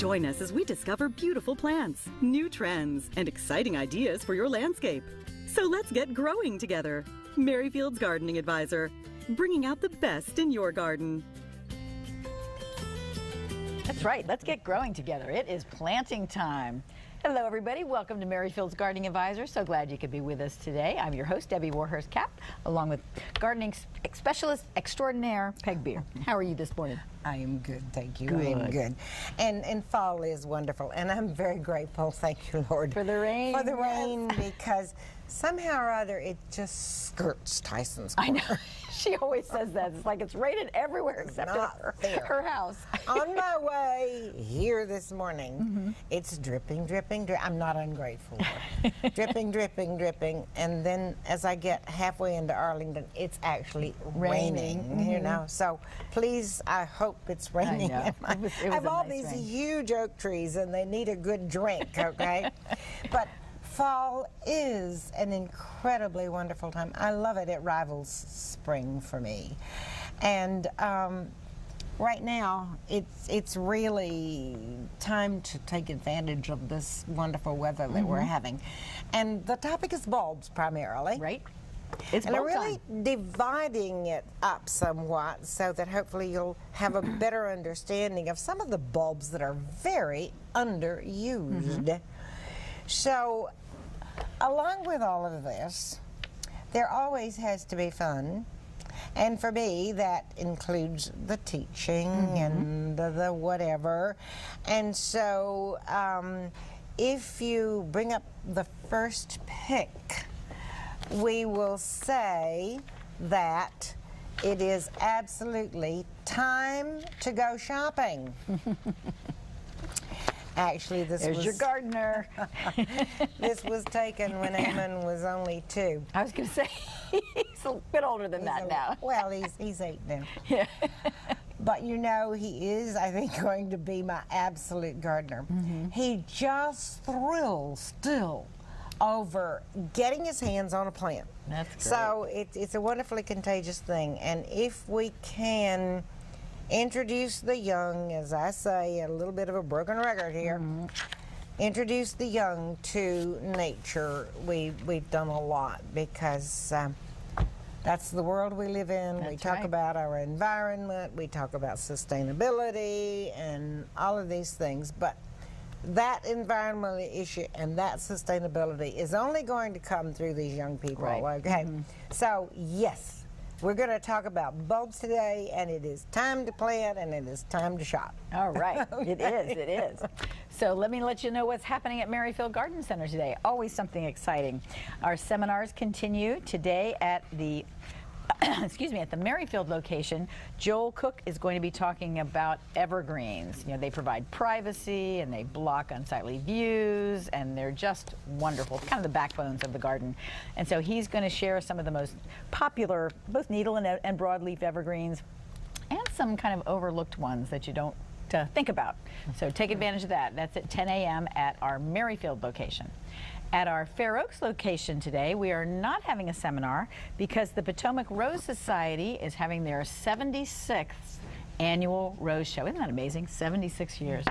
Join us as we discover beautiful plants, new trends, and exciting ideas for your landscape. So let's get growing together. Merryfield's Gardening Advisor, bringing out the best in your garden. That's right. Let's get growing together. It is planting time. Hello, everybody. Welcome to Merryfield's Gardening Advisor. So glad you could be with us today. I'm your host, Debbie Warhurst-Kapp, along with gardening specialist extraordinaire, Peg Beer. How are you this morning? I am good, thank you. Good. I am good. And fall is wonderful, and I'm very grateful, thank you, Lord. For the rain. For the rain, because somehow or other it just skirts Tyson's I corner. know. She always says that. It's like it's raining everywhere except in her house. On my way here this morning, it's dripping, dripping, dripping. I'm not ungrateful, Lord. Dripping, dripping, dripping. And then as I get halfway into Arlington, it's actually raining, you know. So please, I hope it's raining. I know. It was I have a all nice these rain. huge oak trees, and they need a good drink, okay? But fall is an incredibly wonderful time. I love it. It rivals spring for me. And right now, it's really time to take advantage of this wonderful weather that we're having. And the topic is bulbs primarily. Right? It's And I'm bulb really time. dividing it up somewhat so that hopefully you'll have a better understanding of some of the bulbs that are very underused. So, along with all of this, there always has to be fun. And for me, that includes the teaching and the whatever. And so, if you bring up the first pick, we will say that it is absolutely time to go shopping. Actually, There's your gardener. this was taken when Eamon was only 2. I was going to say, he's a bit older than that now. Well, he's 8 now. Yeah. But you know, he is, I think, going to be my absolute gardener. He just thrills still over getting his hands on a plant. That's great. So it's a wonderfully contagious thing. And if we can introduce the young, as I say, a little bit of a broken record here, introduce the young to nature, we've done a lot, because that's the world we live in. We That's talk right. about our environment, we talk about sustainability and all of these things, but that environmental issue and that sustainability is only going to come through these young people, Right. okay? So, yes, we're going to talk about bulbs today, and it is time to plant, and it is time to shop. All right. It is. So let me let you know what's happening at Merryfield Garden Center today. Always something exciting. Our seminars continue today at the excuse me, at the Merryfield location. Joel Cook is going to be talking about evergreens. You know, they provide privacy and they block unsightly views, and they're just wonderful, kind of the backbones of the garden. And so he's going to share some of the most popular, both needle and broadleaf evergreens, and some kind of overlooked ones that you don't think about. So take advantage of that. That's at 10 a.m. at our Merryfield location. At our Fair Oaks location today, we are not having a seminar because the Potomac Rose Society is having their 76th annual Rose Show. Isn't that amazing? 76 years.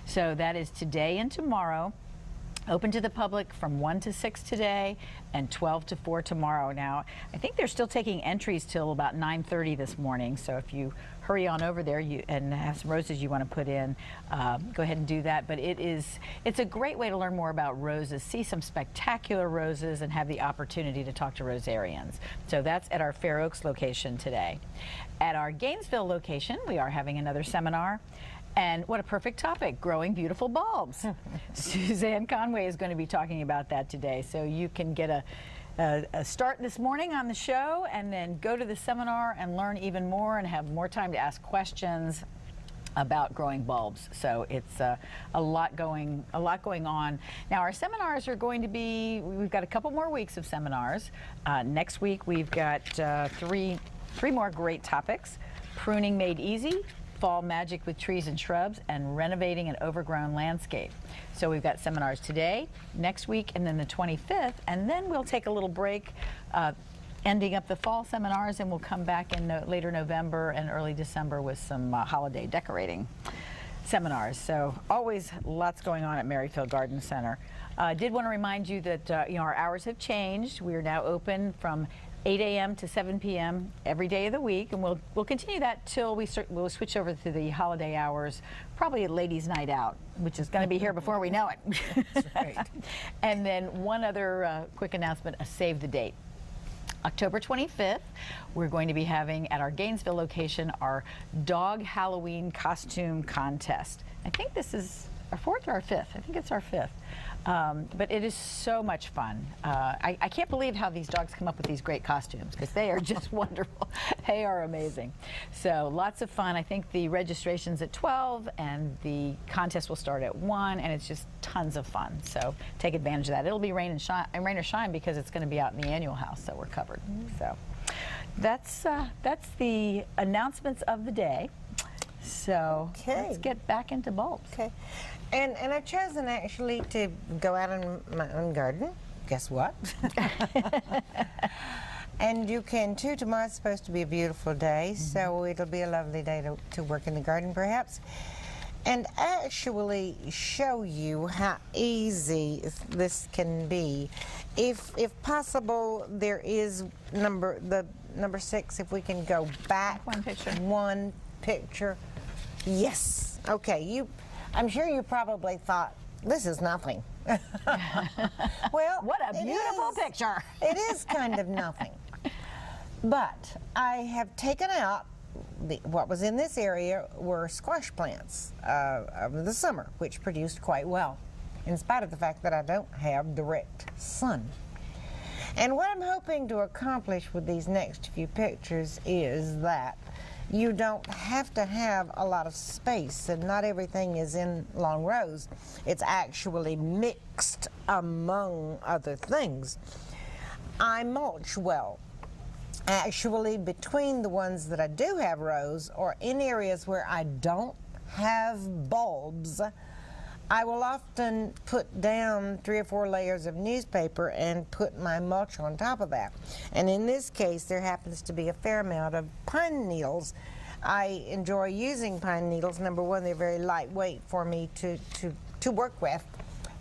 So that is today and tomorrow. Open to the public from 1 to 6 today and 12 to 4 tomorrow. Now, I think they're still taking entries till about 9:30 this morning. So if you hurry on over there and have some roses you want to put in, go ahead and do that. But it's a great way to learn more about roses, see some spectacular roses, and have the opportunity to talk to rosarians. So that's at our Fair Oaks location today. At our Gainesville location, we are having another seminar. And what a perfect topic, growing beautiful bulbs. Suzanne Conway is going to be talking about that today. So you can get a start this morning on the show and then go to the seminar and learn even more and have more time to ask questions about growing bulbs. So it's a lot going on. Now our seminars are going to be, we've got a couple more weeks of seminars. Next week we've got three more great topics: pruning made easy, fall magic with trees and shrubs, and renovating an overgrown landscape. So we've got seminars today, next week, and then the 25th, and then we'll take a little break, ending up the fall seminars, and we'll come back in later November and early December with some holiday decorating. seminars. So always lots going on at Merrifield Garden Center. Did want to remind you that our hours have changed. We are now open from 8 a.m. to 7 p.m. every day of the week, and we'll continue that till we'll switch over to the holiday hours, probably at Ladies' Night Out, which is going to be here before we know it. That's right. And then one other quick announcement: a save the date. October 25th, we're going to be having at our Gainesville location our Dog Halloween Costume Contest. I think this is our 4th or our 5th. I think it's our 5th. But it is so much fun. I can't believe how these dogs come up with these great costumes, because they are just wonderful. They are amazing. So lots of fun. I think the registration's at 12 and the contest will start at 1, and it's just tons of fun. So take advantage of that. It'll be rain or shine because it's going to be out in the annual house, so we're covered. So that's the announcements of the day. So let's get back into bulbs. Okay. And I've chosen actually to go out in my own garden. Guess what? And you can too. Tomorrow's supposed to be a beautiful day, so it'll be a lovely day to work in the garden perhaps. And actually show you how easy this can be. If possible, there is number 6, if we can go back one picture. Yes. Okay. I'm sure you probably thought, this is nothing. Well, what a beautiful picture. It is kind of nothing. But I have taken out, what was in this area were squash plants over the summer, which produced quite well, in spite of the fact that I don't have direct sun. And what I'm hoping to accomplish with these next few pictures is that you don't have to have a lot of space, and not everything is in long rows. It's actually mixed among other things. I mulch well. Actually, between the ones that I do have rows, or in areas where I don't have bulbs, I will often put down 3 or 4 layers of newspaper and put my mulch on top of that. And in this case, there happens to be a fair amount of pine needles. I enjoy using pine needles. Number one, they're very lightweight for me to work with,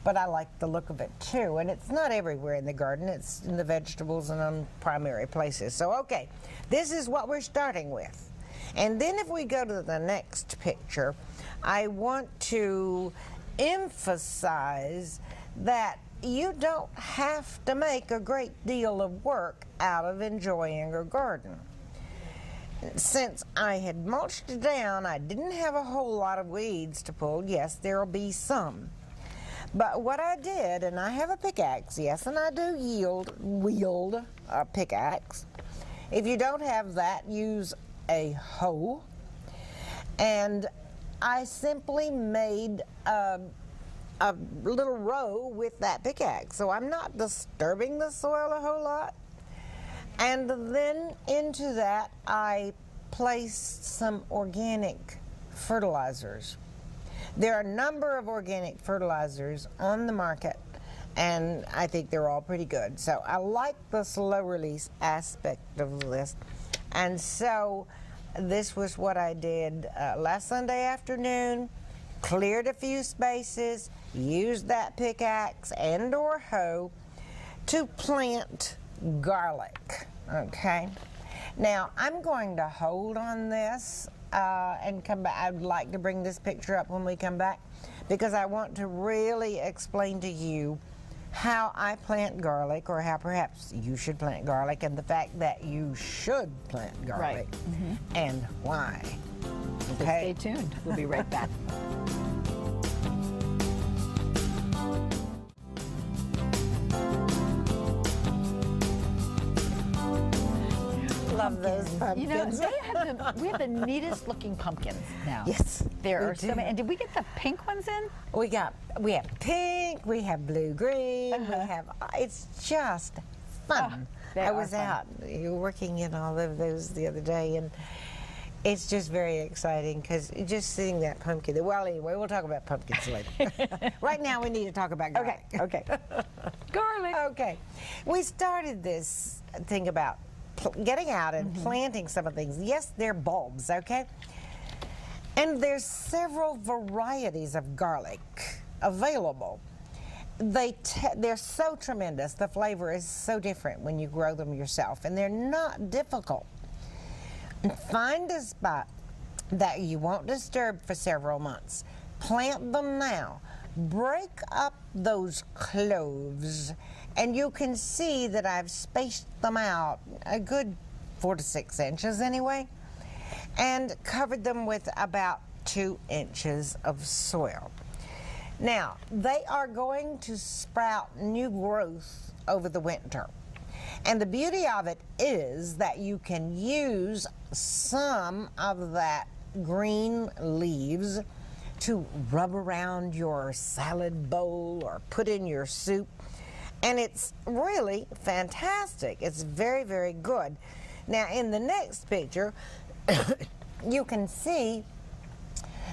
but I like the look of it too. And it's not everywhere in the garden. It's in the vegetables and on primary places. So, okay, this is what we're starting with. And then if we go to the next picture, I want to emphasize that you don't have to make a great deal of work out of enjoying a garden. Since I had mulched it down, I didn't have a whole lot of weeds to pull. Yes, there'll be some. But what I did, and I have a pickaxe, yes, and I do wield a pickaxe. If you don't have that, use a hoe. And I simply made a little row with that pickaxe, so I'm not disturbing the soil a whole lot. And then into that, I placed some organic fertilizers. There are a number of organic fertilizers on the market, and I think they're all pretty good. So I like the slow release aspect of this. And so this was what I did last Sunday afternoon. Cleared a few spaces, used that pickaxe and or hoe to plant garlic, okay? Now, I'm going to hold on this and come back. I'd like to bring this picture up when we come back, because I want to really explain to you how I plant garlic, or how perhaps you should plant garlic, and the fact that you should plant garlic, and why. Okay? Stay tuned. We'll be right back. Love those pumpkins. You know, we have the neatest looking pumpkins now. Yes, There we are so do. many. And did we get the pink ones in? We have pink, we have blue-green, we have, it's just fun. they I are was fun. out working in all of those the other day, and it's just very exciting, because just seeing that pumpkin. Well, anyway, we'll talk about pumpkins later. Right now, we need to talk about garlic. Okay. Garlic. Okay. We started this thing about getting out and planting some of the things. Yes, they're bulbs, okay? And there's several varieties of garlic available. They're so tremendous. The flavor is so different when you grow them yourself, and they're not difficult. Find a spot that you won't disturb for several months. Plant them now. Break up those cloves, and you can see that I've spaced them out a good 4 to 6 inches anyway, and covered them with about 2 inches of soil. Now, they are going to sprout new growth over the winter. And the beauty of it is that you can use some of that green leaves to rub around your salad bowl or put in your soup. And it's really fantastic. It's very, very good. Now, in the next picture, you can see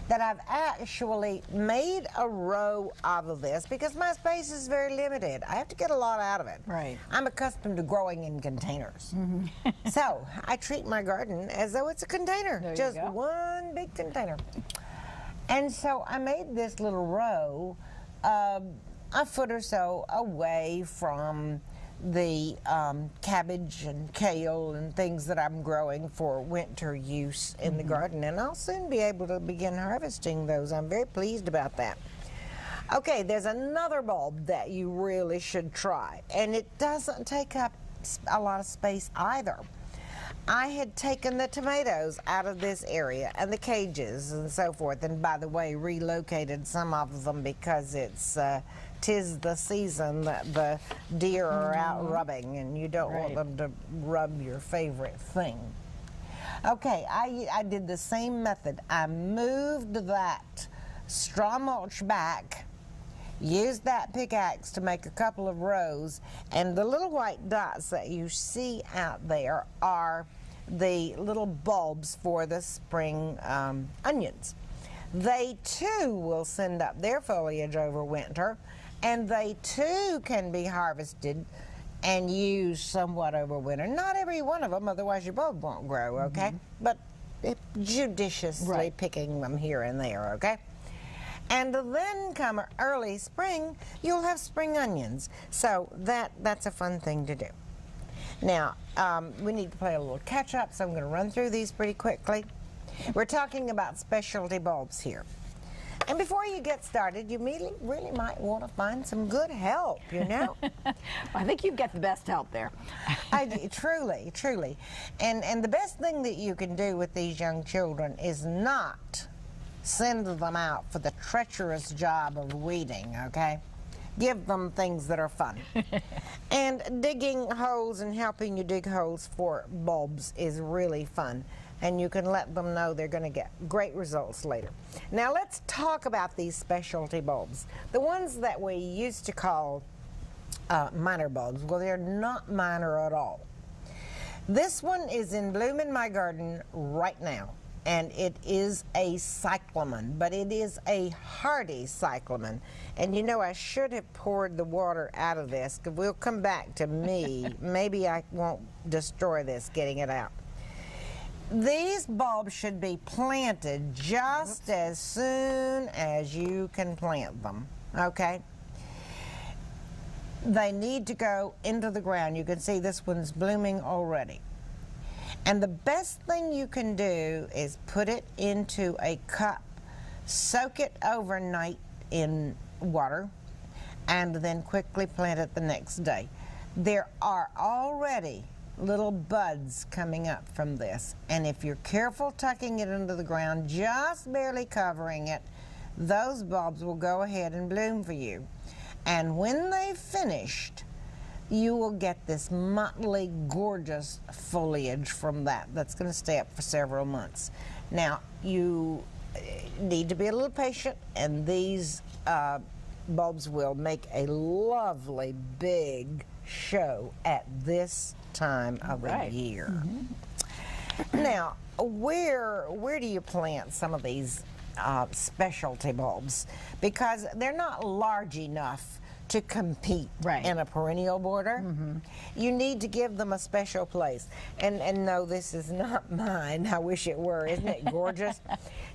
that I've actually made a row of this because my space is very limited. I have to get a lot out of it. Right. I'm accustomed to growing in containers. So I treat my garden as though it's a container, There you just go. one big container. And so I made this little row a foot or so away from the cabbage and kale and things that I'm growing for winter use in the garden, and I'll soon be able to begin harvesting those. I'm very pleased about that. Okay, there's another bulb that you really should try, and it doesn't take up a lot of space either. I had taken the tomatoes out of this area and the cages and so forth, and by the way, relocated some of them because it's 'tis the season that the deer are out rubbing, and you don't want them to rub your favorite thing. Okay, I did the same method. I moved that straw mulch back, used that pickaxe to make a couple of rows, and the little white dots that you see out there are the little bulbs for the spring onions. They too will send up their foliage over winter, and they too can be harvested and used somewhat over winter. Not every one of them, otherwise your bulb won't grow, okay? But judiciously picking them here and there, okay? And then come early spring, you'll have spring onions. So that's a fun thing to do. Now, we need to play a little catch up, so I'm going to run through these pretty quickly. We're talking about specialty bulbs here. And before you get started, you really might want to find some good help, you know? I think you've got the best help there. Truly, truly. And the best thing that you can do with these young children is not send them out for the treacherous job of weeding, okay? Give them things that are fun. And digging holes and helping you dig holes for bulbs is really fun. And you can let them know they're going to get great results later. Now let's talk about these specialty bulbs. The ones that we used to call minor bulbs. Well, they're not minor at all. This one is in bloom in my garden right now, and it is a cyclamen, but it is a hardy cyclamen. And you know, I should have poured the water out of this, because we'll come back to me. Maybe I won't destroy this getting it out. These bulbs should be planted just as soon as you can plant them, okay? They need to go into the ground. You can see this one's blooming already. And the best thing you can do is put it into a cup, soak it overnight in water, and then quickly plant it the next day. There are already little buds coming up from this, and if you're careful tucking it into the ground, just barely covering it, those bulbs will go ahead and bloom for you. And when they've finished, you will get this motley, gorgeous foliage from that that's going to stay up for several months. Now, you need to be a little patient, and these bulbs will make a lovely big show at this time of the year. Now, where do you plant some of these specialty bulbs? Because they're not large enough to compete Right. in a perennial border. You need to give them a special place. And no, this is not mine. I wish it were. Isn't it gorgeous?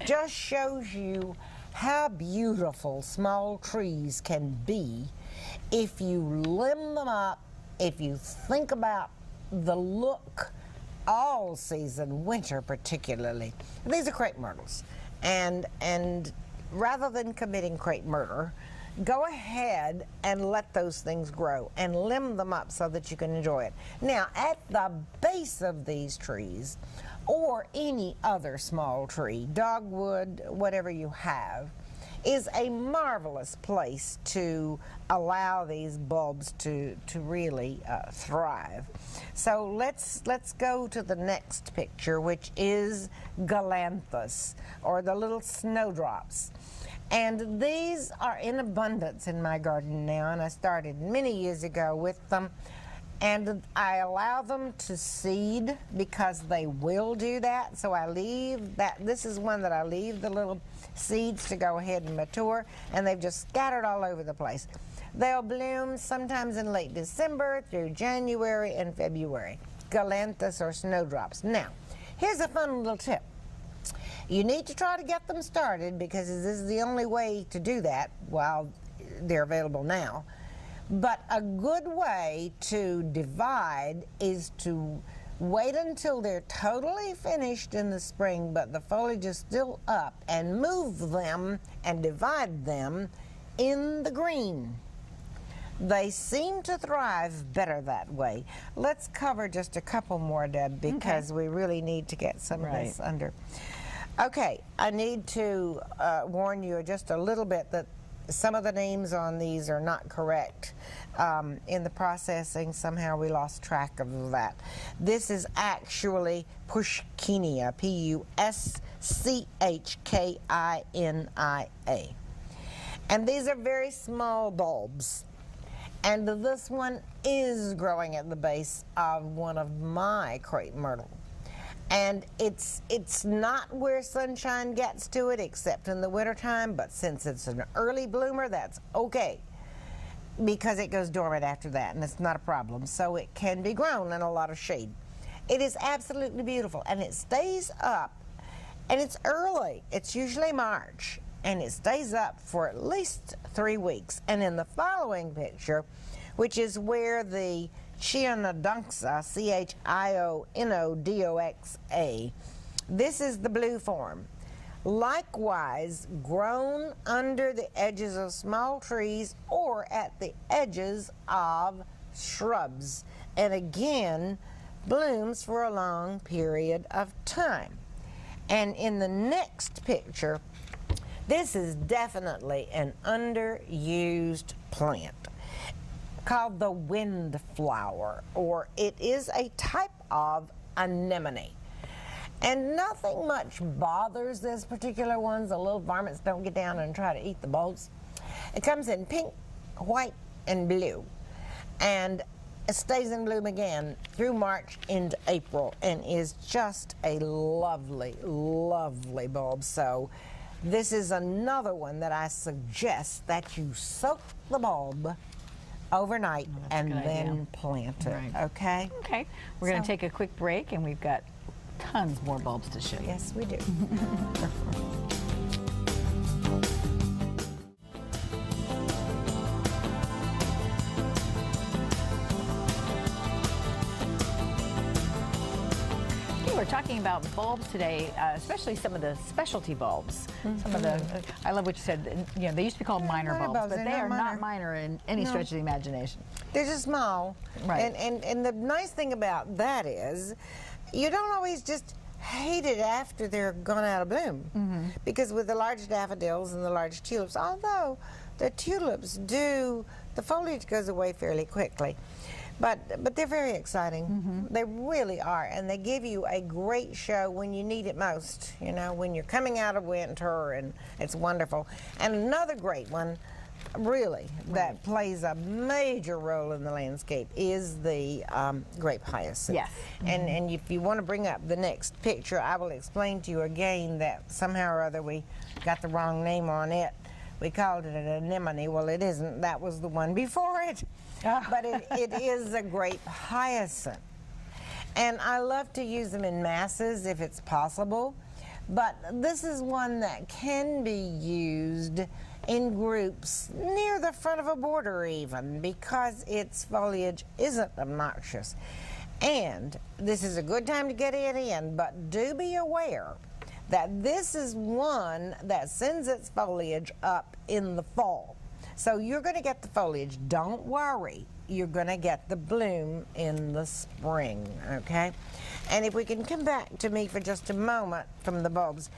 Just shows you how beautiful small trees can be if you limb them up, if you think about the look all season, winter particularly. These are crepe myrtles. And rather than committing crepe murder, go ahead and let those things grow and limb them up so that you can enjoy it. Now, at the base of these trees, or any other small tree, dogwood, whatever you have, is a marvelous place to allow these bulbs to really thrive. So let's go to the next picture, which is Galanthus, or the little snowdrops. And these are in abundance in my garden now, and I started many years ago with them. And I allow them to seed because they will do that. So I leave that. This is one that I leave the little seeds to go ahead and mature, and they've just scattered all over the place. They'll bloom sometimes in late December through January and February. Galanthus or snowdrops. Now, here's a fun little tip. You need to try to get them started because this is the only way to do that while they're available now. But a good way to divide is to wait until they're totally finished in the spring, but the foliage is still up, and move them and divide them in the green. They seem to thrive better that way. Let's cover just a couple more, Deb, because we really need to get some of this under. Okay, I need to warn you just a little bit that some of the names on these are not correct. In the processing, somehow we lost track of that. This is actually Puschkinia, Puschkinia. And these are very small bulbs. And this one is growing at the base of one of my crepe myrtle. And it's not where sunshine gets to it except in the wintertime, but since it's an early bloomer, that's okay, because it goes dormant after that, and it's not a problem. So it can be grown in a lot of shade. It is absolutely beautiful, and it stays up, and it's early. It's usually March, and it stays up for at least 3 weeks. And in the following picture, which is where the Chionodoxa, Chionodoxa, this is the blue form. Likewise, grown under the edges of small trees or at the edges of shrubs, and again, blooms for a long period of time. And in the next picture, this is definitely an underused plant called the windflower, or it is a type of anemone. And nothing much bothers this particular one. The little varmints don't get down and try to eat the bulbs. It comes in pink, white, and blue. And it stays in bloom again through March into April, and is just a lovely, lovely bulb. So this is another one that I suggest that you soak the bulb overnight and then plant it. Okay? Okay. We're going to take a quick break, and we've got tons more bulbs to show you. Yes, we do. We're talking about bulbs today, especially some of the specialty bulbs. Some of the, I love what you said, you know, they used to be called minor bulbs, but they are not minor in any stretch of the imagination. They're just small. Right. And the nice thing about that is you don't always just hate it after they're gone out of bloom. Because with the large daffodils and the large tulips, although the tulips do, the foliage goes away fairly quickly. But they're very exciting. They really are, and they give you a great show when you need it most, you know, when you're coming out of winter, and it's wonderful. And another great one, really, that plays a major role in the landscape is the grape hyacinth. Yes. And if you want to bring up the next picture, I will explain to you again that somehow or other we got the wrong name on it. We called it an anemone. Well, it isn't. That was the one before it. But it is a grape hyacinth. And I love to use them in masses if it's possible. But this is one that can be used in groups near the front of a border even, because its foliage isn't obnoxious. And this is a good time to get it in, but do be aware that this is one that sends its foliage up in the fall. So you're going to get the foliage. Don't worry. You're going to get the bloom in the spring, okay? And if we can come back to me for just a moment from the bulbs,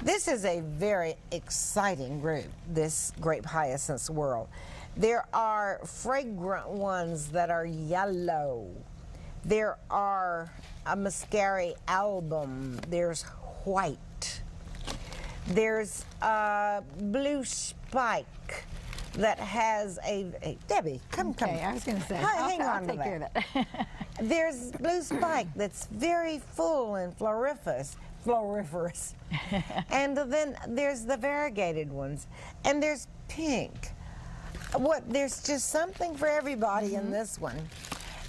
this is a very exciting group, this grape hyacinths world. There are fragrant ones that are yellow. There are a Muscari album. There's white. There's a blue spike that has a Debbie, come. Okay, I was going to say, hang on I'll to take care of that. There's blue spike that's very full and floriferous. And then there's the variegated ones, and there's pink. There's just something for everybody in this one.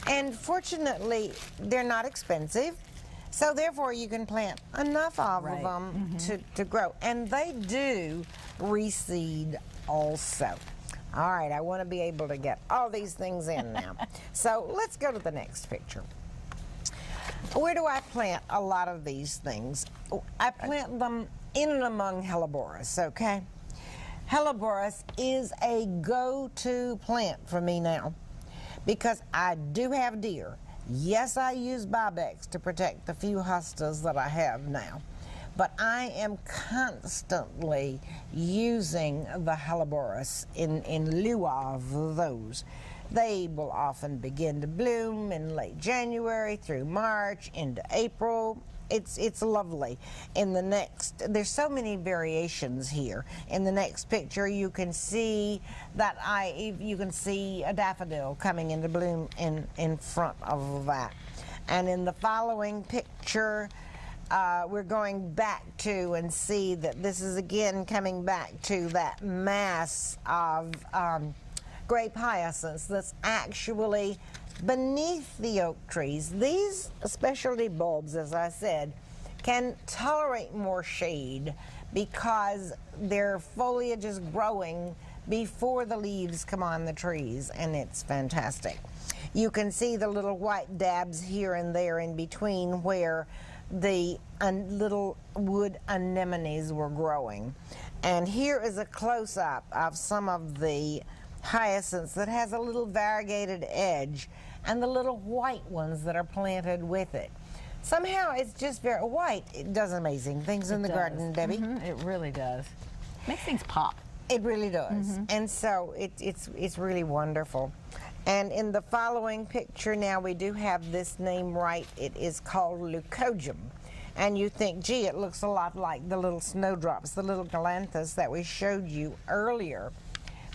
And fortunately, they're not expensive, so therefore you can plant enough of them to grow. And they do reseed also. All right, I want to be able to get all these things in now. So let's go to the next picture. Where do I plant a lot of these things? I plant them in and among Helleborus, okay? Helleborus is a go-to plant for me now because I do have deer. Yes, I use Bobex to protect the few hostas that I have now, but I am constantly using the Helleborus in lieu of those. They will often begin to bloom in late January through March into April. It's lovely. In the next, there's so many variations here. In the next picture, you can see that you can see a daffodil coming into bloom in front of that. And in the following picture, we're going back to and see that this is again coming back to that mass of grape hyacinths that's actually beneath the oak trees. These specialty bulbs, as I said, can tolerate more shade because their foliage is growing before the leaves come on the trees, and it's fantastic. You can see the little white dabs here and there in between where the little wood anemones were growing. And here is a close-up of some of the hyacinths that has a little variegated edge and the little white ones that are planted with it. Somehow it's just very white. It does amazing things in the garden, Debbie. It really does. Makes things pop. It really does. And so it's really wonderful. And in the following picture now, we do have this name right. It is called Leucojum. And you think, gee, it looks a lot like the little snowdrops, the little galanthus that we showed you earlier.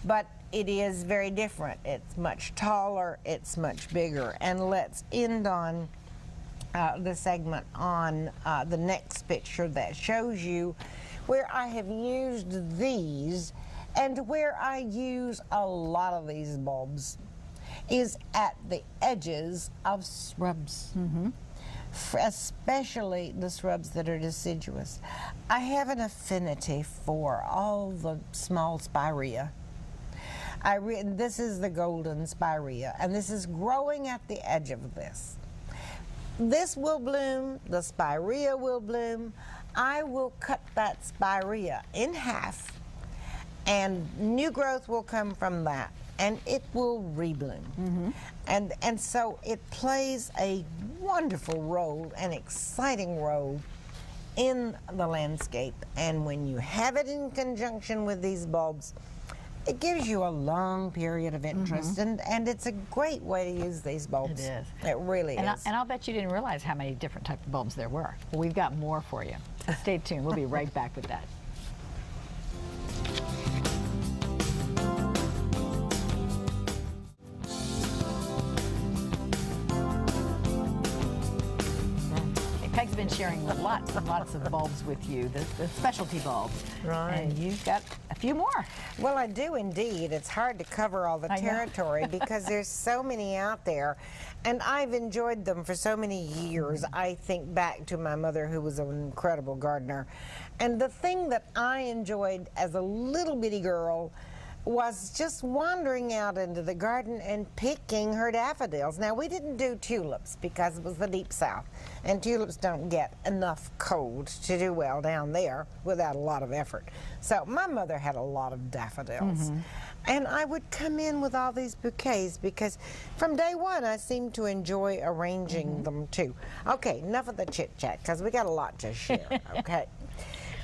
But it is very different. It's much taller, it's much bigger. And let's end on the segment on the next picture that shows you where I have used these and where I use a lot of these bulbs is at the edges of shrubs. Especially the shrubs that are deciduous. I have an affinity for all the small spirea. This is the golden spirea, and this is growing at the edge of this. This will bloom, the spirea will bloom. I will cut that spirea in half, and new growth will come from that, and it will rebloom. And so it plays a wonderful role, an exciting role in the landscape. And when you have it in conjunction with these bulbs, it gives you a long period of interest, and it's a great way to use these bulbs. It is. It really is. And I'll bet you didn't realize how many different types of bulbs there were. Well, we've got more for you. So stay tuned. We'll be right back with that. been sharing lots and lots of bulbs with you, the specialty bulbs. Right. And you've got a few more. Well, I do indeed. It's hard to cover all the I know. territory because there's so many out there. And I've enjoyed them for so many years. I think back to my mother, who was an incredible gardener. And the thing that I enjoyed as a little bitty girl was just wandering out into the garden and picking her daffodils. Now, we didn't do tulips because it was the deep south, and tulips don't get enough cold to do well down there without a lot of effort. So my mother had a lot of daffodils. And I would come in with all these bouquets because from day one I seemed to enjoy arranging them too. Okay, enough of the chit-chat because we got a lot to share, okay?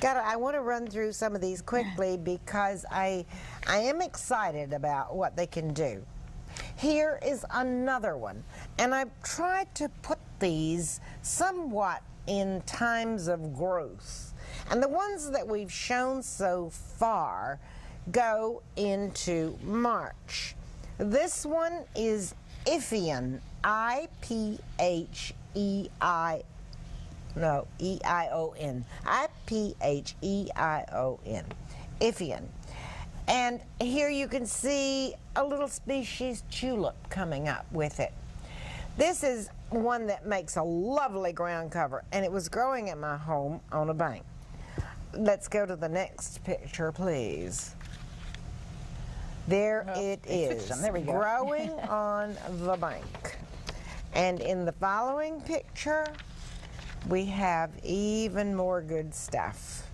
I want to run through some of these quickly because I am excited about what they can do. Here is another one, and I've tried to put these somewhat in times of growth. And the ones that we've shown so far go into March. This one is Iphion, I-P-H-E-I-O-N. No, E-I-O-N. I-P-H-E-I-O-N. Iphion. And here you can see a little species tulip coming up with it. This is one that makes a lovely ground cover, and it was growing at my home on a bank. Let's go to the next picture, please. There it is, there we go. growing on the bank. And in the following picture, we have even more good stuff.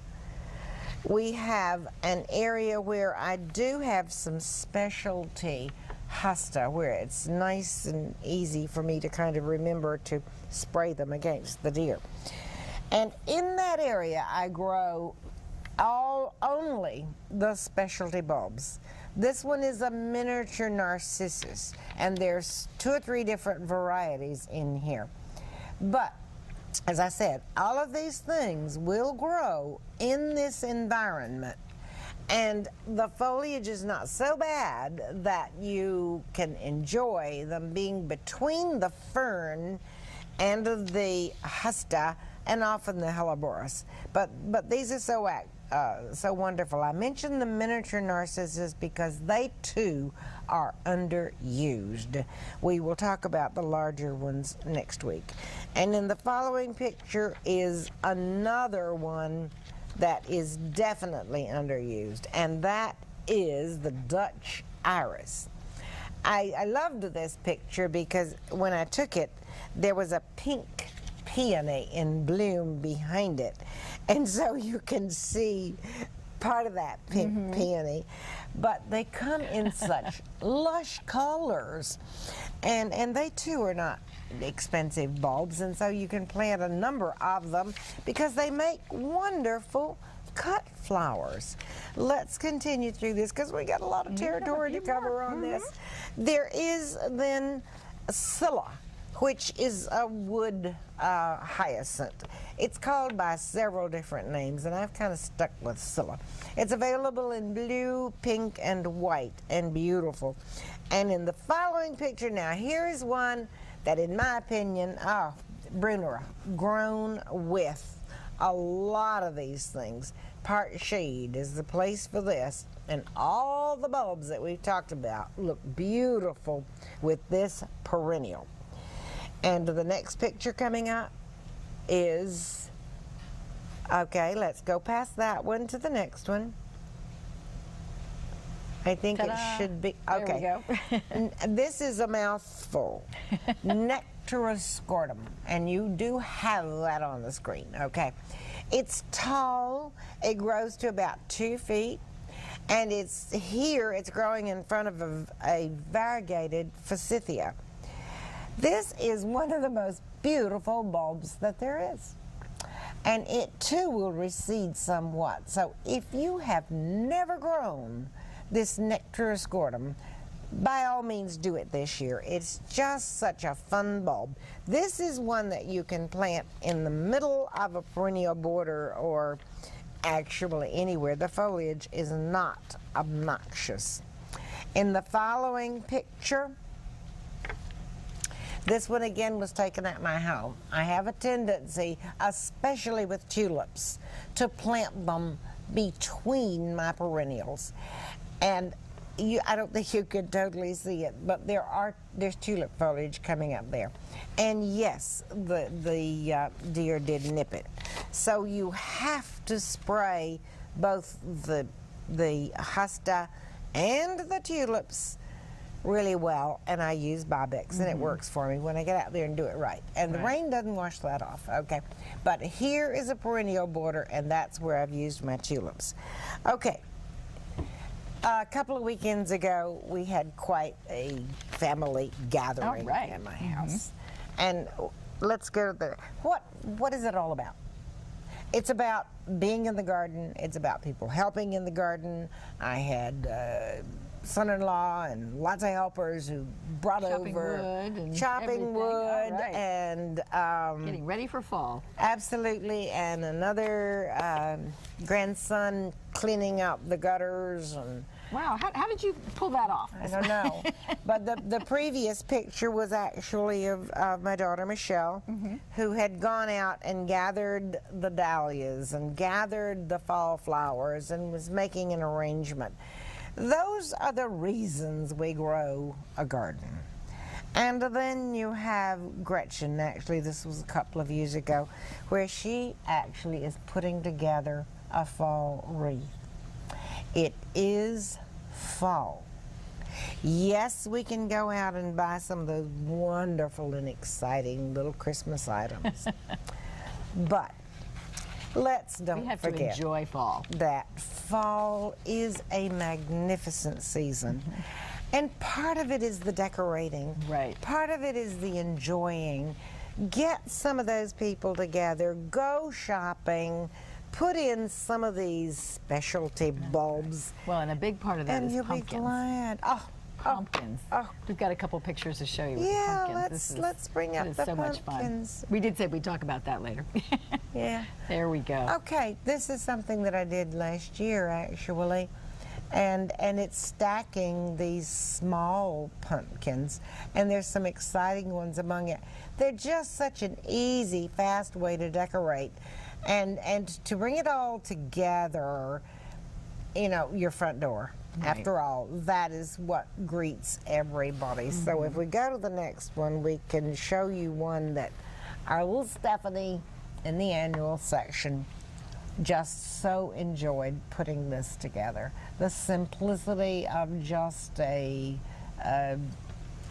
We have an area where I do have some specialty hosta, where it's nice and easy for me to kind of remember to spray them against the deer. And in that area, I grow only the specialty bulbs. This one is a miniature narcissus, and there's 2 or 3 different varieties in here. But as I said, all of these things will grow in this environment, and the foliage is not so bad that you can enjoy them being between the fern and the hosta and often the helleborus. But these are so wonderful. I mentioned the miniature narcissus because they too are underused. We will talk about the larger ones next week. And in the following picture is another one that is definitely underused, and that is the Dutch iris. I loved this picture because when I took it, there was a pink peony in bloom behind it. And so you can see part of that pink peony. But they come in such lush colors. And they too are not expensive bulbs. And so you can plant a number of them because they make wonderful cut flowers. Let's continue through this because we got a lot of territory to cover on this. There is then Scylla, which is a wood hyacinth. It's called by several different names, and I've kind of stuck with Scylla. It's available in blue, pink, and white, and beautiful. And in the following picture, now here is one that, in my opinion, Brunera, grown with a lot of these things. Part shade is the place for this, and all the bulbs that we've talked about look beautiful with this perennial. And the next picture coming up is, okay, let's go past that one to the next one. I think it should be, okay. There we go. This is a mouthful. Nectaroscortum, and you do have that on the screen, okay. It's tall, it grows to about 2 feet, and it's growing in front of a variegated forsythia. This is one of the most beautiful bulbs that there is. And it too will recede somewhat. So if you have never grown this Nectaroscortum, by all means do it this year. It's just such a fun bulb. This is one that you can plant in the middle of a perennial border or actually anywhere. The foliage is not obnoxious. In the following picture, This one again was taken at my home. I have a tendency, especially with tulips, to plant them between my perennials. And I don't think you could totally see it, but there's tulip foliage coming up there. And yes, the deer did nip it. So you have to spray both the hosta and the tulips really well, and I use Bobex, and it works for me when I get out there and do it right. And the rain doesn't wash that off, okay? But here is a perennial border, and that's where I've used my tulips. Okay. A couple of weekends ago, we had quite a family gathering at my house. And let's go to what is it all about? It's about being in the garden. It's about people helping in the garden. I had son-in-law and lots of helpers who brought chopping wood and getting ready for fall. Absolutely, and another grandson cleaning out the gutters. And wow, how did you pull that off? I don't know. But the previous picture was actually of my daughter Michelle, who had gone out and gathered the dahlias and gathered the fall flowers and was making an arrangement. Those are the reasons we grow a garden. And then you have Gretchen, actually this was a couple of years ago, where she actually is putting together a fall wreath. It is fall. Yes, we can go out and buy some of those wonderful and exciting little Christmas items. But let's don't we have forget to enjoy fall. That fall is a magnificent season. And part of it is the decorating. Right. Part of it is the enjoying. Get some of those people together, go shopping, put in some of these specialty bulbs. Well, and a big part of that and is you'll pumpkins. be glad. Pumpkins. We've got a couple pictures to show you with Yeah, pumpkins. let's bring up the so pumpkins. Much fun. We did say we'd talk about that later. Yeah. There we go. Okay, this is something that I did last year actually. And it's stacking these small pumpkins, and there's some exciting ones among it. They're just such an easy, fast way to decorate. And to bring it all together, you know, your front door. Right. After all, that is what greets everybody. So if we go to the next one, we can show you one that our little Stephanie in the annual section just so enjoyed putting this together. The simplicity of just a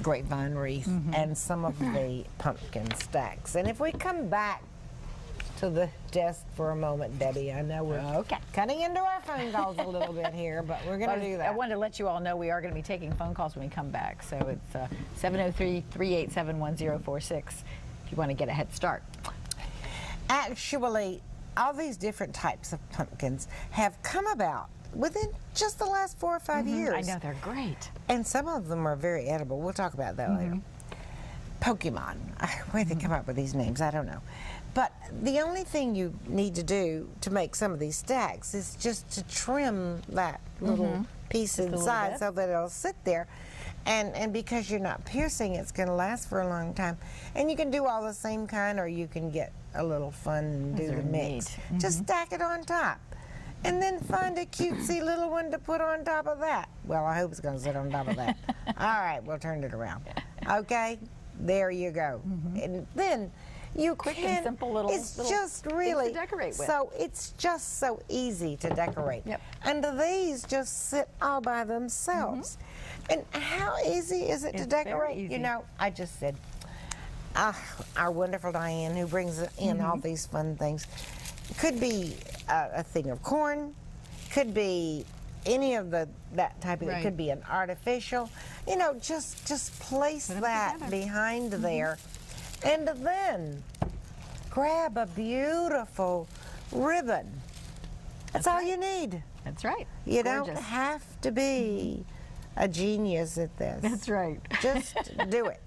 grapevine wreath and some of the pumpkin stacks. And if we come back to the desk for a moment, Debbie, I know we're cutting into our phone calls a little bit here, but we're going to do that. I wanted to let you all know we are going to be taking phone calls when we come back. So it's 703-387-1046 if you want to get a head start. Actually, all these different types of pumpkins have come about within just the last 4 or 5 years. I know, they're great. And some of them are very edible. We'll talk about that later. Pokemon, where they come up with these names, I don't know. But the only thing you need to do to make some of these stacks is just to trim that little piece inside so that it'll sit there. And because you're not piercing, it's going to last for a long time. And you can do all the same kind, or you can get a little fun and do the mix. Just stack it on top. And then find a cutesy little one to put on top of that. Well, I hope it's going to sit on top of that. All right, we'll turn it around. Okay, there you go. And then you quick and simple little. It's just really to decorate with. So it's just so easy to decorate. And these just sit all by themselves. And how easy is it to decorate? You know, I just said, our wonderful Diane, who brings in all these fun things, could be a thing of corn, could be any of that type of, it could be an artificial, you know, just place that behind there, and then grab a beautiful ribbon. That's all you need. That's right. You don't have to be a genius at this. That's right. Just do it.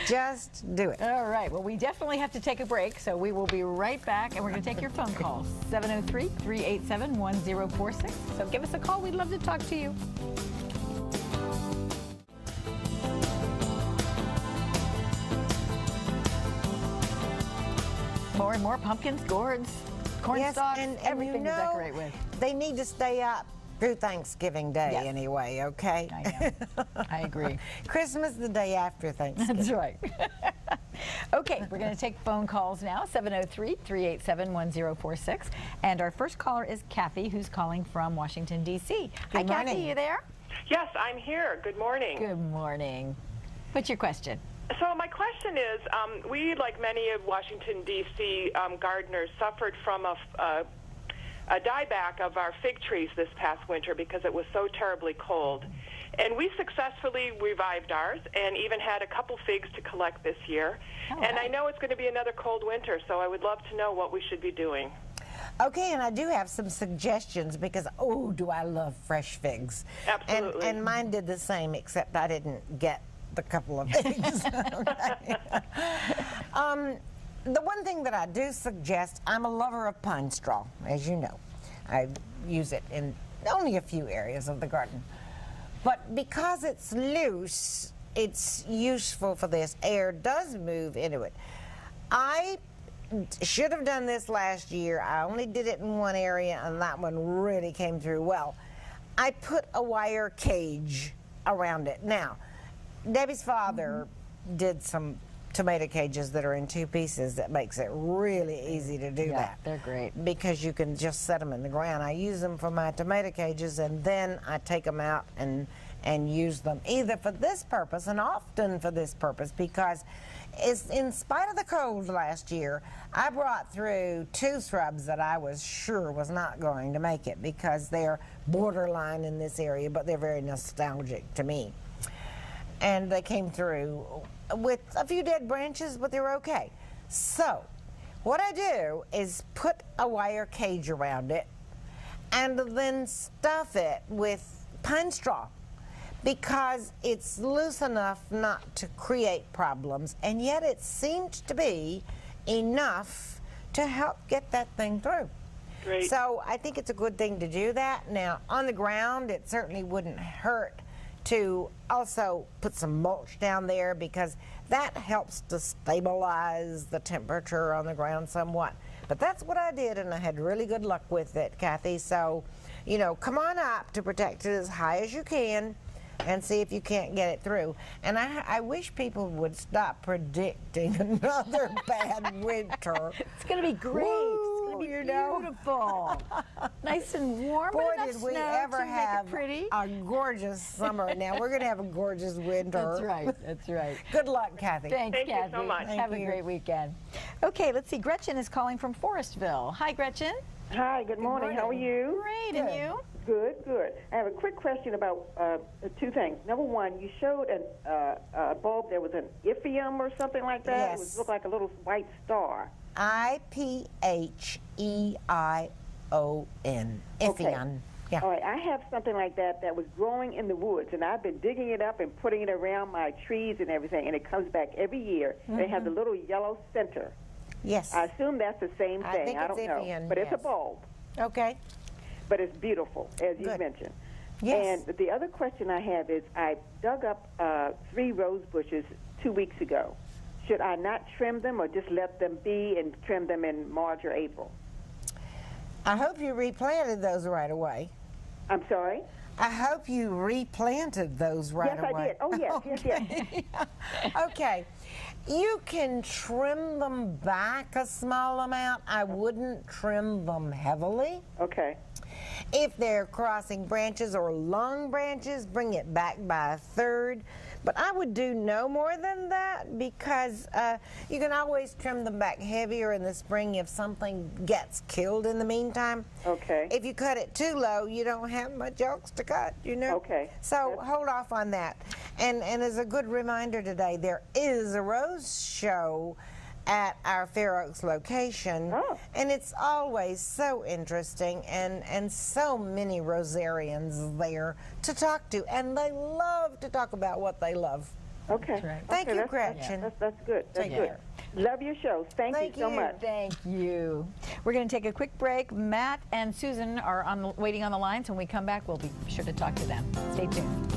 Just do it. All right. Well, we definitely have to take a break, so we will be right back, and we're going to take your phone calls. 703-387-1046. So give us a call. We'd love to talk to you. more and more pumpkins, gourds, corn stalks, and everything you know, to decorate with. they need to stay up through Thanksgiving Day Yes. anyway, okay? I know. I agree. Christmas the day after Thanksgiving. That's right. Okay, we're going to take phone calls now, 703-387-1046. And our first caller is Kathy, who's calling from Washington, D.C. Hi, Kathy, morning. you there? Yes, I'm here. Good morning. Good morning. What's your question? So my question is, we, like many of Washington, D.C. Gardeners, suffered from a dieback of our fig trees this past winter because it was so terribly cold. And we successfully revived ours and even had a couple figs to collect this year. Oh, and wow. I know it's going to be another cold winter, so I would love to know what we should be doing. Okay, and I do have some suggestions because, oh, do I love fresh figs. Absolutely. And mine did the same, except I didn't get the couple of figs. The one thing that I do suggest, I'm a lover of pine straw, as you know. I use it in only a few areas of the garden. But because it's loose, it's useful for this. Air does move into it. I should have done this last year. I only did it in one area, and that one really came through well. I put a wire cage around it. Now, Debbie's father did some tomato cages that are in two pieces that makes it really easy to do that. They're great. Because you can just set them in the ground. I use them for my tomato cages, and then I take them out and use them either for this purpose, and often for this purpose, because in spite of the cold last year, I brought through two shrubs that I was sure was not going to make it because they're borderline in this area, but they're very nostalgic to me. And they came through with a few dead branches, but they're okay. So what I do is put a wire cage around it and then stuff it with pine straw because it's loose enough not to create problems, and yet it seemed to be enough to help get that thing through. Great. So I think it's a good thing to do that. Now, on the ground, it certainly wouldn't hurt to also put some mulch down there because that helps to stabilize the temperature on the ground somewhat. But that's what I did, and I had really good luck with it, Kathy. So, you know, come on up to protect it as high as you can and see if you can't get it through. And I wish people would stop predicting another bad winter. It's going to be great. It's going to be beautiful. Nice and warm. Boy, but enough did we snow ever to make it have pretty. a gorgeous summer. Now we're going to have a gorgeous winter. That's right. That's right. Good luck, Kathy. Thanks, Thank you Kathy. so much. Have Thank a you. great weekend. Okay, let's see. Gretchen is calling from Forestville. Hi, Gretchen. Hi, good morning. How are you? Great, and you? Good, good. I have a quick question about two things. Number one, you showed a bulb. There was an Iphium or something like that. Yes. It looked like a little white star. Ipheon. Iphion. Yeah. All right, I have something like that that was growing in the woods, and I've been digging it up and putting it around my trees and everything, and it comes back every year. And it has a little yellow center. Yes. I assume that's the same I thing. think I it's don't know. Iphion, But it's a yes. bulb. Okay. But it's beautiful, as you Good. mentioned. Yes. And the other question I have is, I dug up 3 rose bushes 2 weeks ago. Should I not trim them or just let them be and trim them in March or April? I hope you replanted those right away. I'm sorry? I hope you replanted those right Yes, away. I did. Oh, yes, yes, yes. Okay. You can trim them back a small amount. I wouldn't trim them heavily. Okay. If they're crossing branches or long branches, bring it back by a third. But I would do no more than that because you can always trim them back heavier in the spring if something gets killed in the meantime. Okay. If you cut it too low, you don't have much else to cut, you know? Okay. So hold off on that. And as a good reminder today, there is a rose show at our Fair Oaks location. Oh. And it's always so interesting and so many rosarians there to talk to. And they love to talk about what they love. Okay. That's right. Thank Okay, you, that's- Gretchen. That's good. That's Take good. care. Love your show. Thank Thank you so you. much. Thank you. We're going to take a quick break. Matt and Susan are waiting on the lines. When we come back, we'll be sure to talk to them. Stay tuned.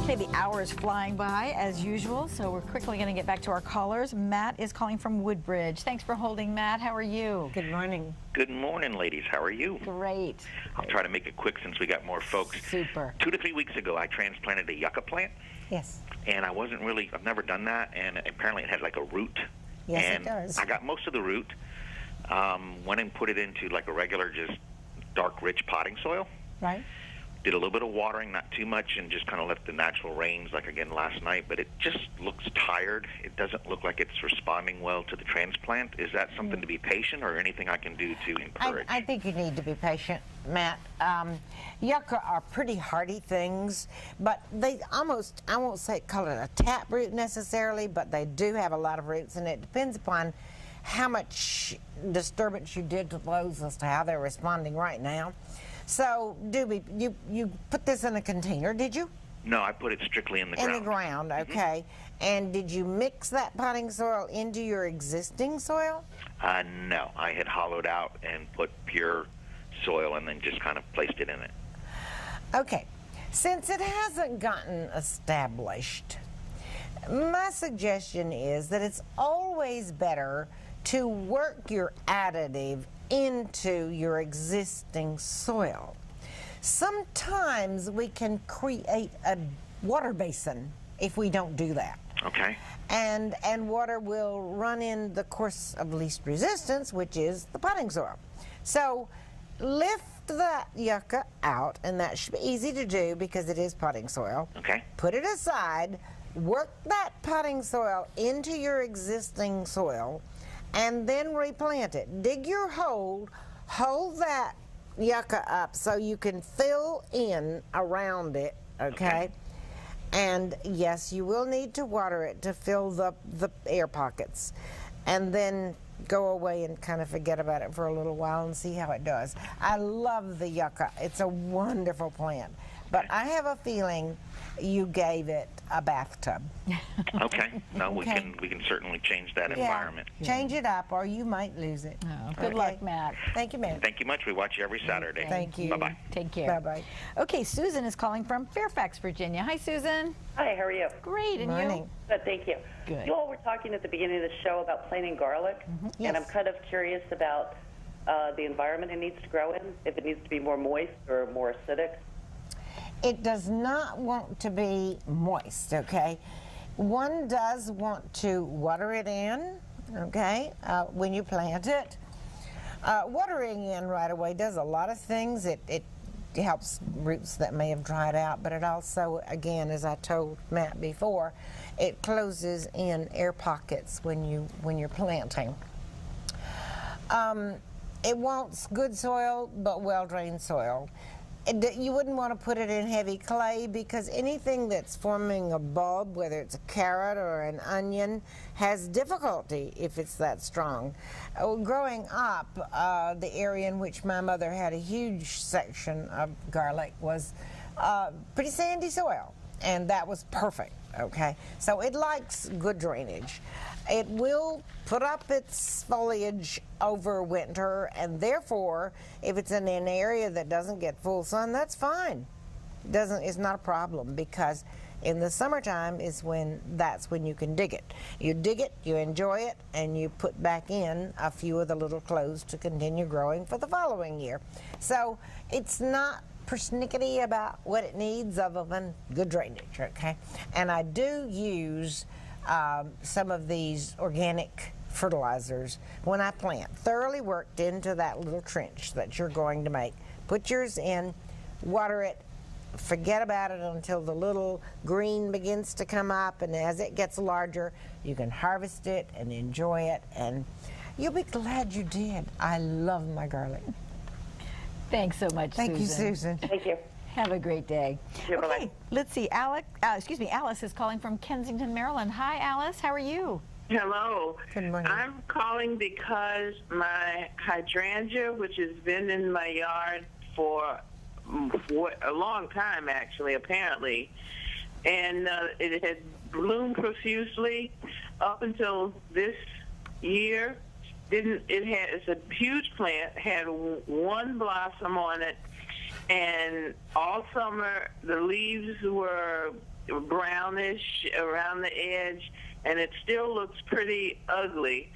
Okay, the hour is flying by as usual, so we're quickly going to get back to our callers. Matt is calling from Woodbridge. Thanks for holding, Matt. How are you? Good morning. Good morning, ladies. How are you? Great. I'll try to make it quick since we got more folks. Super. 2 to 3 weeks ago, I transplanted a yucca plant, Yes. and I've never done that, and apparently it has like a root. Yes, and it does. I got most of the root, went and put it into like a regular, just dark, rich potting soil. Right. Did a little bit of watering, not too much, and just kind of let the natural rains, like again last night, but it just looks tired. It doesn't look like it's responding well to the transplant. Is that something to be patient or anything I can do to encourage? I think you need to be patient, Matt. Yucca are pretty hardy things, but they almost, I won't say call it a taproot necessarily, but they do have a lot of roots, and it depends upon how much disturbance you did to those as to how they're responding right now. So, Doobie, you put this in a container, did you? No, I put it strictly in the ground. In the ground, okay. And did you mix that potting soil into your existing soil? No, I had hollowed out and put pure soil and then just kind of placed it in it. Okay. Since it hasn't gotten established, my suggestion is that it's always better to work your additive into your existing soil. Sometimes we can create a water basin if we don't do that. Okay. And water will run in the course of least resistance, which is the potting soil. So lift that yucca out, and that should be easy to do because it is potting soil. Okay. Put it aside, work that potting soil into your existing soil, and then replant it. Dig your hole, hold that yucca up so you can fill in around it, okay? And yes, you will need to water it to fill the air pockets. And then go away and kind of forget about it for a little while and see how it does. I love the yucca. It's a wonderful plant. But I have a feeling you gave it a bathtub. Okay. No, Okay. we can certainly change that environment. Change it up or you might lose it. Oh, good luck, Matt. Thank you, Matt. Thank you much. We watch you every Saturday. Thank you. Bye-bye. Take care. Bye-bye. Okay, Susan is calling from Fairfax, Virginia. Hi, Susan. Hi, how are you? Great, and Morning. you? Good, thank you. Good. You all were talking at the beginning of the show about planting garlic, Yes. and I'm kind of curious about the environment it needs to grow in, if it needs to be more moist or more acidic. It does not want to be moist, okay? One does want to water it in, okay, when you plant it. Watering in right away does a lot of things. It helps roots that may have dried out, but it also, again, as I told Matt before, it closes in air pockets when you're planting. It wants good soil, but well-drained soil. You wouldn't want to put it in heavy clay because anything that's forming a bulb, whether it's a carrot or an onion, has difficulty if it's that strong. Growing up, the area in which my mother had a huge section of garlic was pretty sandy soil, and that was perfect, okay? So it likes good drainage. It will put up its foliage over winter, and therefore, if it's in an area that doesn't get full sun, that's fine. It's not a problem because in the summertime that's when you can dig it. You dig it, you enjoy it, and you put back in a few of the little cloves to continue growing for the following year. So it's not persnickety about what it needs other than good drainage, okay? And I do use some of these organic fertilizers when I plant, thoroughly worked into that little trench that you're going to make. Put yours in, water it, forget about it until the little green begins to come up, and as it gets larger, you can harvest it and enjoy it, and you'll be glad you did. I love my garlic. Thanks so much, Thank Susan. you, Susan. Thank you. Have a great day. Yeah, bye-bye. Okay, let's see. Alice is calling from Kensington, Maryland. Hi, Alice. How are you? Hello. Good morning. I'm calling because my hydrangea, which has been in my yard for a long time, actually, apparently, and it had bloomed profusely up until this year. It's a huge plant, had one blossom on it, and all summer the leaves were brownish around the edge, and it still looks pretty ugly.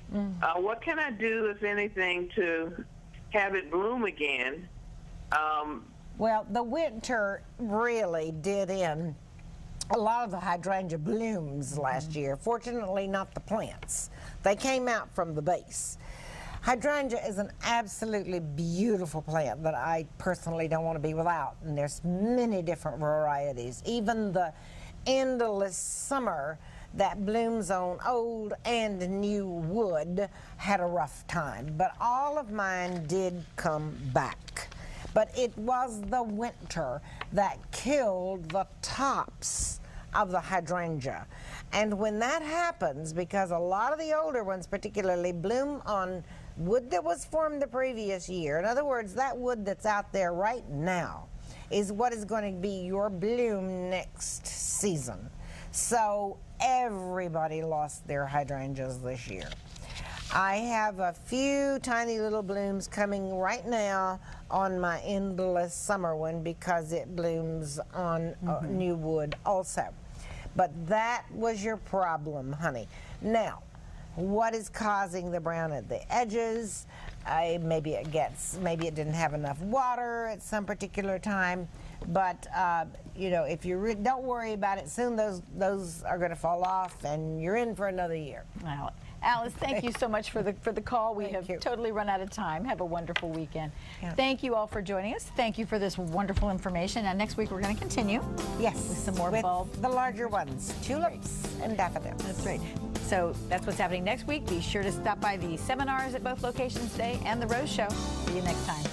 What can I do, if anything, to have it bloom again? Well, the winter really did in a lot of the hydrangea blooms last year. Fortunately, not the plants. They came out from the base. Hydrangea is an absolutely beautiful plant that I personally don't want to be without, and there's many different varieties. Even the endless summer that blooms on old and new wood had a rough time, but all of mine did come back. But it was the winter that killed the tops of the hydrangea. And when that happens, because a lot of the older ones particularly bloom on wood that was formed the previous year, in other words, that wood that's out there right now is what is going to be your bloom next season. So everybody lost their hydrangeas this year. I have a few tiny little blooms coming right now on my endless summer one because it blooms on new wood also. But that was your problem, honey. Now, what is causing the brown at the edges? Maybe it didn't have enough water at some particular time. But you know, if you don't worry about it, soon those are going to fall off, and you're in for another year. Well, Alice, thank you so much for the call. We have totally run out of time. Have a wonderful weekend. Yeah. Thank you all for joining us. Thank you for this wonderful information. And next week we're going to continue. Yes, with some more bulbs. The larger ones, tulips and daffodils. That's right. So that's what's happening next week. Be sure to stop by the seminars at both locations today and the Rose Show. See you next time.